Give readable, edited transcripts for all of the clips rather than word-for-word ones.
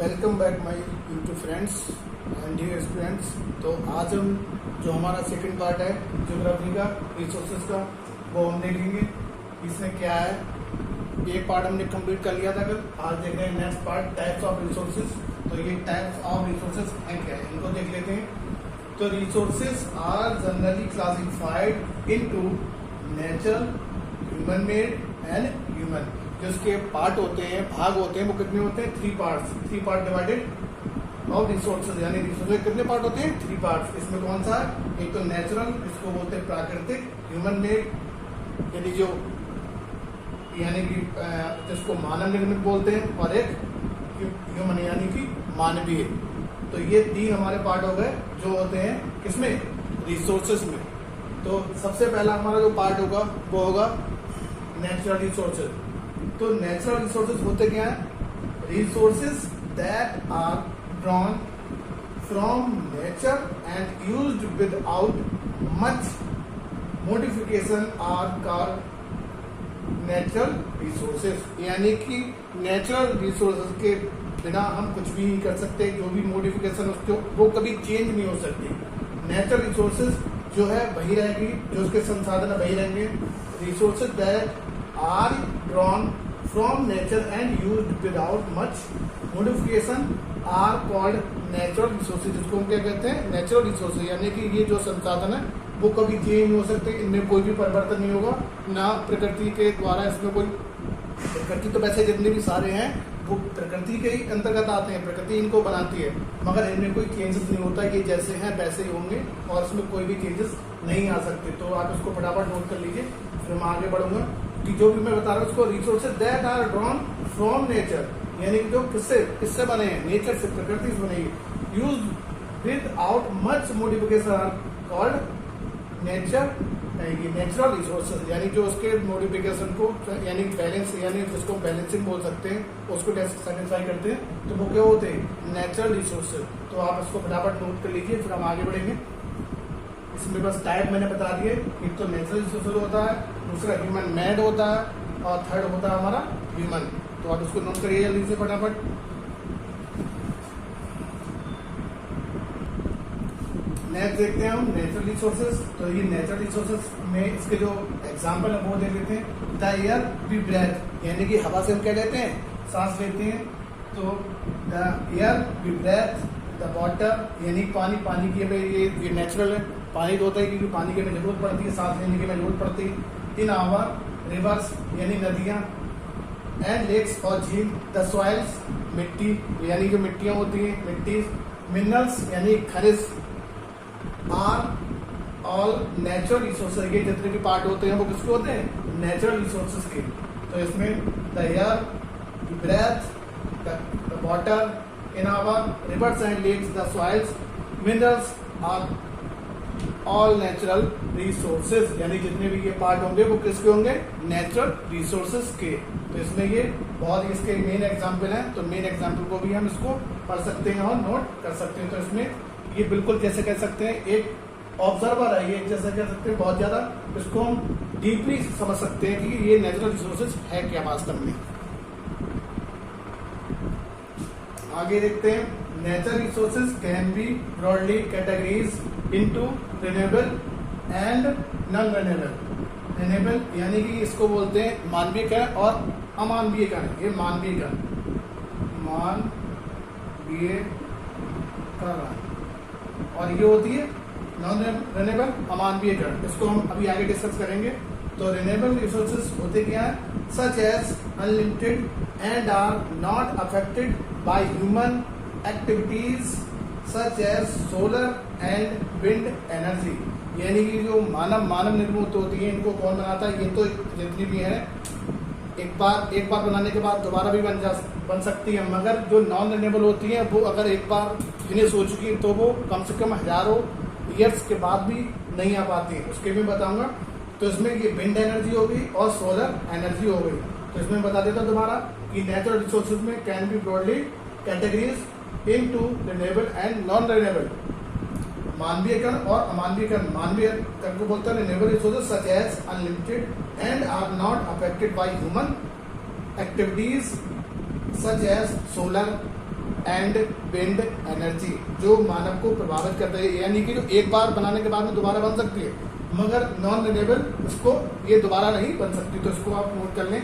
Welcome back my YouTube friends and dear students. तो आज हम जो हमारा सेकंड पार्ट है ज्योग्राफी का रिसोर्सेज का वो हम देखेंगे। इसमें क्या है, एक पार्ट हमने कंप्लीट कर लिया था कल। आज देख रहे हैं next part types of resources. तो ये टाइप्स ऑफ रिसोर्सेज हैं क्या है, इनको देख लेते हैं। तो resources are generally classified into natural, human made and human. जो इसके पार्ट होते हैं, भाग होते हैं, वो कितने होते हैं? Three part divided of resources. यानी रिसोर्सेज कितने पार्ट होते हैं? Three part. इसमें कौन सा है? एक तो नेचुरल, इसको बोलते हैं प्राकृतिक, ह्यूमन मेड यानी जो यानी कि जिसको मानव निर्मित बोलते हैं, और एक ह्यूमन यानी कि मानवीय। तो ये तीन हमारे पार्ट हो गए जो होते हैं किसमें? रिसोर्सेज में। तो सबसे पहला हमारा जो पार्ट होगा वो होगा नेचुरल रिसोर्सेज। तो नेचुरल रिसोर्सेज होते क्या है? Resources that are drawn from nature and used without much modification are called natural resources. यानी कि नेचुरल रिसोर्सेज के बिना हम कुछ भी नहीं कर सकते, जो भी मॉडिफिकेशन उसको वो कभी चेंज नहीं हो सकती। नेचुरल रिसोर्सेज जो है वही रहेगी, जो उसके संसाधन वही रहेंगे। Resources that are drawn from nature and used without much modification are called natural resources. जिसको हम क्या कहते हैं? Natural resources. यानी कि ये जो संसाधन है वो कभी चेंज नहीं हो सकते, इनमें कोई भी परिवर्तन नहीं होगा ना प्रकृति के द्वारा। इसमें कोई प्रकृति तो वैसे जितने भी सारे हैं वो प्रकृति के ही अंतर्गत आते हैं, प्रकृति इनको बनाती है, मगर इनमें कोई चेंजेस नहीं होता। ये जैसे हैं वैसे ही होंगे और इसमें कोई भी चेंजेस नहीं आ सकते। तो आप इसको फटाफट नोट कर लीजिए, फिर मैं आगे बढ़ूंगा कि जो भी मैं बता रहा हूँ उसको resources that are drawn from nature, यानी कि जो किससे बने हैं? नेचर से, प्रकृति से बने, use without much modification are called natural resources. यानी जो उसके मॉडिफिकेशन को यानी बैलेंस, यानी जिसको बैलेंसिंग बोल सकते हैं, उसको सेटिस्फाई करते हैं, तो वो क्या होते हैं? Natural resources. तो आप इसको फटाफट नोट कर लीजिए, फिर हम आगे बढ़ेंगे। इसमें बस टाइप मैंने बता दिए। एक तो नेचुरल रिसोर्सेज होता है, दूसरा ह्यूमन मेड होता है, और थर्ड होता है हमारा ह्यूमन। तो आप इसको नोट करिए जल्दी से फटाफट। नेक्स्ट देखते हैं हम नेचुरल रिसोर्सेज। तो ये नेचुरल रिसोर्सेज में इसके जो एग्जांपल है वो देख लेते हैं। द एयर वी ब्रेथ, यानी कि हवा से हम क्या लेते हैं? सांस लेते हैं। तो the air we breathe, the water यानी पानी की हमें ये नेचुरल है, पानी तो होता है क्योंकि पानी की हमें जरूरत पड़ती है, सांस लेने की हमें जरूरत पड़ती है। इन आवर रिवर्स यानी नदियाँ, एंड लेक्स और झील। द सॉइल्स मिट्टी, यानी जो मिट्टियाँ होती हैं, मिट्टी। मिनरल्स यानी खनिज। Are all natural resources. ये जितने भी पार्ट होते हैं वो किसके होते हैं? नेचुरल रिसोर्सेज के। तो इसमें the air, the breath, the water in our rivers and lakes, the soils, minerals are all natural resources. यानी जितने भी ये पार्ट होंगे वो किसके होंगे? नेचुरल रिसोर्सेज के। तो इसमें ये बहुत इसके मेन एग्जाम्पल हैं। तो मेन एग्जाम्पल को भी हम इसको पढ़ सकते हैं और नोट कर सकते हैं। तो इसमें ये बिल्कुल जैसे कह सकते हैं एक ऑब्जर्वर है, ये जैसे कह सकते हैं बहुत ज्यादा इसको हम डीपली समझ सकते हैं कि ये नेचुरल रिसोर्सेज है क्या वास्तव में। आगे देखते हैं। Natural resources can be broadly categories into renewable and non renewable. Renewable यानी कि इसको बोलते हैं मानवीय कण और अमानवीय कण। ये मानवीय कण, मानवीय कण, और ये होती है नॉन रिन्यूएबल, अमानवीय कण। इसको हम अभी आगे डिस्कस करेंगे। तो रिन्यूएबल रिसोर्सेज होते क्या है? Such as unlimited and are not affected by human activities such as solar and wind energy. यानी कि जो मानव निर्मित होती है, इनको कौन बनाता है? ये तो जितनी भी है एक बार बनाने के बाद दोबारा भी बन सकती है, मगर जो नॉन रिन्यूएबल होती है वो अगर एक बार फिनिश हो चुकी तो वो कम से कम हजारों ईयर्स के बाद भी नहीं आ पाती है। उसके भी बताऊंगा। तो इसमें ये विंड एनर्जी हो गई और सोलर एनर्जी हो गई। तो इसमें बता देता दोबारा कि नेचुरल रिसोर्सेज में can be broadly categories into renewable and non renewable. मानवीय कण और अमानवीय कण। मानवीय कण को बोलते हैं renewable resources such as unlimited and are not affected by human activities such as solar and wind energy, जो मानव को प्रभावित करता है, यानी कि जो एक बार बनाने के बाद में दोबारा बन सकती है, मगर नॉन रिन्यूएबल उसको ये दोबारा नहीं बन सकती। तो इसको आप नोट कर लें।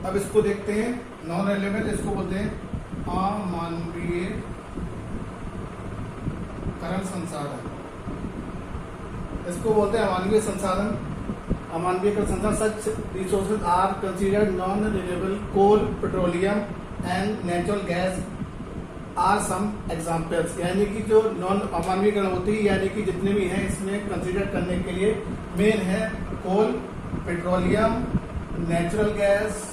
अब इसको देखते हैं, नॉन रिन्यूएबल इसको बोलते हैं अमानवीय करण संसाधन, इसको बोलते हैं अमानवीय संसाधन, अमानवीय करण संसाधन। Such resources are considered non renewable, coal, petroleum and natural gas are some examples. यानी कि जो नॉन अमानवीयकरण होती है, यानी कि जितने भी हैं इसमें कंसीडर करने के लिए मेन है coal, petroleum, natural gas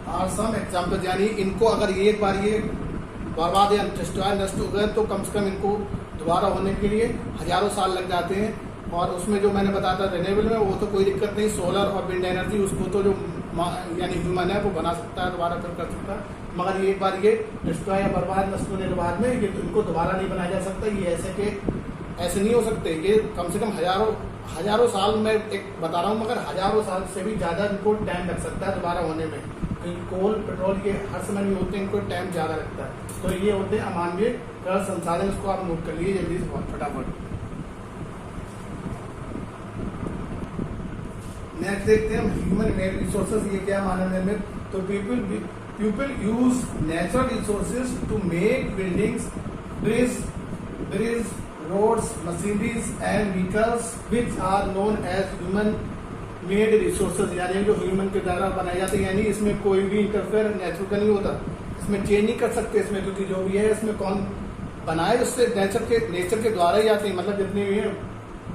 are some examples. यानी इनको अगर एक बार ये बर्बाद या नष्ट हो गए तो कम से कम इनको दोबारा होने के लिए हजारों साल लग जाते हैं। और उसमें जो मैंने बताया था रिन्यूएबल में, वो तो कोई दिक्कत नहीं, सोलर और विंड एनर्जी उसको तो जो यानी ह्यूमन है वो बना सकता है, दोबारा फिर कर सकता है, मगर एक बार ये डिस्ट्रॉय या बर्बाद नष्ट होने के बाद में ये इनको दोबारा नहीं बनाया जा सकता। ये ऐसे नहीं हो सकते, ये कम से कम हजारों साल में एक बता रहा हूँ, मगर हजारों साल से भी ज्यादा इनको टाइम लग सकता है दोबारा होने में, क्योंकि कोल पेट्रोल ये हर समय नहीं होते, इनको टाइम ज्यादा लगता है। तो ये होते हैं अमानवीय करण संसाधन, इसको आप नोट कर लीजिए जल्दी से बहुत फटाफट। नेक्स्ट देखते हैं ह्यूमन मेड रिसोर्सेज, ये क्या मानव निर्मित। तो people use natural resources to make buildings, bridge, roads, machineries and vehicles which are known as human made resources. यानी जो ह्यूमन के द्वारा बनाए जाते हैं, यानी इसमें कोई भी इंटरफेयर नेचुरल का नहीं होता, इसमें चेंज नहीं कर सकते इसमें, क्योंकि जो भी है इसमें कौन बनाए, उससे नेचर के द्वारा ही आते हैं, मतलब जितने भी हैं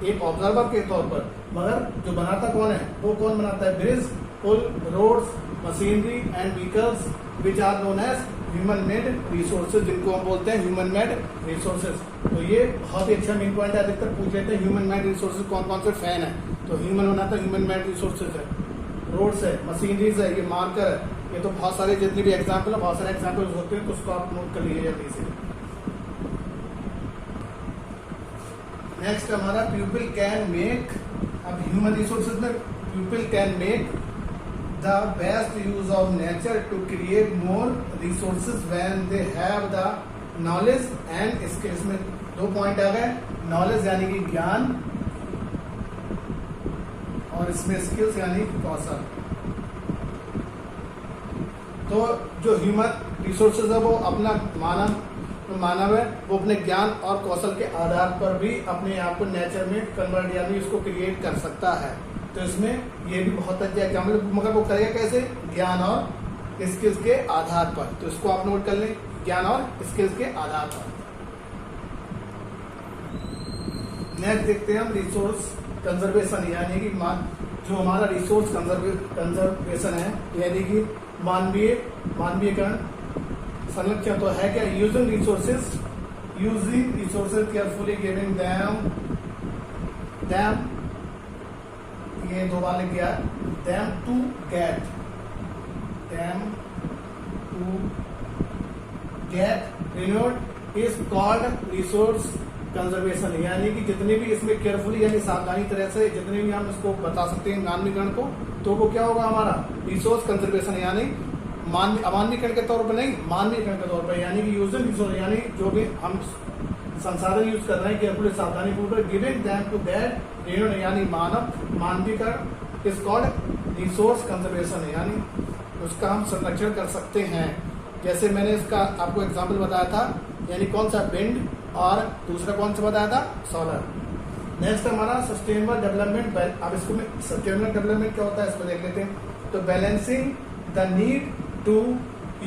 एक ऑब्जर्वर के तौर पर, मगर जो बनाता कौन है, वो कौन बनाता है, ब्रिज, पुल, roads, machinery and vehicles which are known as human made resources, जिनको हम बोलते हैं ह्यूमन मेड रिसोर्सेज। तो ये बहुत ही अच्छा मेन पॉइंट है, अधिकतर पूछ लेते हैं ह्यूमन मेड रिसोर्सेज कौन कौन से फैन है, तो ह्यूमन बनाता है ह्यूमन मेड रिसोर्सेज है, रोड्स है, मशीनरीज है, ये मार्कर है, ये तो बहुत सारे जितने भी एग्जाम्पल है, बहुत सारे एग्जाम्पल होते हैं, तो उसको आप नोट कर लीजिए जल्दी से। नेक्स्ट हमारा पीपल कैन मेक, अब ह्यूमन रिसोर्सेज में people can make the best use of nature to create more resources when they have the knowledge and skills. में दो पॉइंट आ गए, नॉलेज यानी कि ज्ञान और इसमें स्किल्स यानी कौशल। तो जो ह्यूमन रिसोर्सेज है वो अपना मानव है, वो अपने ज्ञान और कौशल के आधार पर भी अपने आप को नेचर में कन्वर्ट यानी उसको क्रिएट कर सकता है। तो इसमें ये भी बहुत अच्छा एग्जाम्पल, मगर वो करेगा कैसे, ज्ञान और स्किल्स के आधार पर। तो इसको आप नोट कर लें, ज्ञान और स्किल्स के आधार पर। नेक्स्ट देखते हैं हम रिसोर्स कंजर्वेशन, यानी कि जो हमारा रिसोर्स कंजर्वेशन है, यानी कि मानवीयकरण संरक्षण। तो है क्या, using resources carefully, giving them ये दो बार लिख गया, them to get renewed is called resource conservation. यानी कि जितने भी इसमें केयरफुली यानी सावधानी तरह से जितने भी हम इसको बता सकते हैं मानवीकरण को, तो वो क्या होगा हमारा रिसोर्स कंजर्वेशन, यानी अमानवीकरण के तौर पर नहीं, मानवीकरण के तौर पर, यानी कि यूजिंग रिसोर्स यानी जो भी हम संसाधन यूज कर रहे हैं केयरफुली सावधानी पूर्वक, giving them to get renewed यानी मानवीकरण इज कॉल्ड रिसोर्स कंजर्वेशन, यानी उसका हम संरक्षण कर सकते हैं। जैसे मैंने इसका आपको एग्जाम्पल बताया था, यानी कौन सा, विंड, और दूसरा कौन सा बताया था, सोलर। नेक्स्ट हमारा सस्टेनेबल डेवलपमेंट। अब इसको सस्टेनेबल डेवलपमेंट क्या होता है इसको देख लेते हैं। तो balancing the need to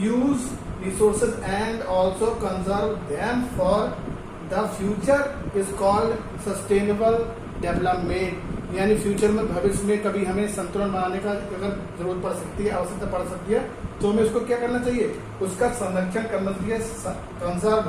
use resources and also conserve them for the future is called sustainable development. यानी फ्यूचर में, भविष्य में कभी हमें संतुलन बनाने का अगर जरूरत पड़ सकती है, आवश्यकता पड़ सकती है, तो हमें उसको क्या करना चाहिए, उसका संरक्षण करना चाहिए। कंजर्व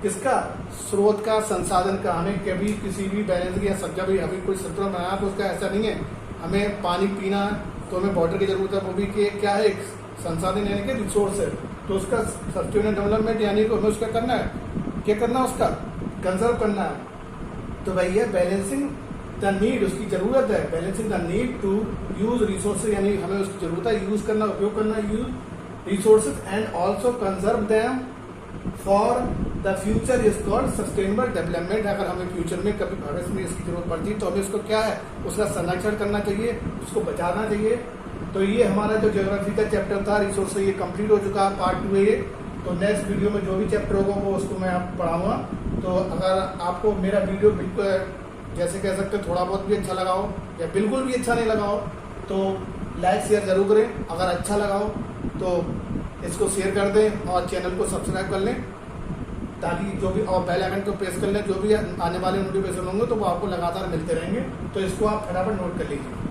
किसका, स्रोत का, संसाधन का। हमें कभी किसी भी बैलेंस या सब्जा भी अभी कोई संतुलन बनाना, तो उसका ऐसा नहीं है हमें पानी पीना तो हमें वाटर की जरूरत है, वो भी क्या है, एक संसाधन यानी कि रिसोर्स है। तो उसका सस्टेनेबल डेवलपमेंट यानी कि हमें उसका क्या करना है, उसका कंजर्व करना है। तो भाई ये बैलेंसिंग द नीड, उसकी जरूरत है, balancing the need to use resources, यानी हमें उसकी जरूरत है यूज करना, उपयोग करना, use resources and also conserve them for the future is called sustainable development. अगर हमें फ्यूचर में कभी भविष्य में इसकी जरूरत पड़ती है तो हमें उसको क्या है, उसका संरक्षण करना चाहिए, उसको बचाना चाहिए। तो ये हमारा जो ज्योग्राफी का चैप्टर था रिसोर्स, ये कंप्लीट हो चुका है, पार्ट 2 है ये। तो नेक्स्ट वीडियो में जो भी चैप्टर होगा वो उसको मैं आपको पढ़ाऊंगा। तो अगर आपको मेरा वीडियो बिल्कुल जैसे कह सकते थोड़ा बहुत भी अच्छा लगा हो या बिल्कुल भी अच्छा नहीं लगा हो तो लाइक शेयर जरूर करें। अगर अच्छा लगा हो तो इसको शेयर कर दें और चैनल को सब्सक्राइब कर लें, ताकि जो भी और बेल आइकन को प्रेस कर लें, जो भी आने वाले नोटिफिकेशन होंगे तो वो आपको लगातार मिलते रहेंगे। तो इसको आप फटाफट नोट कर लीजिए।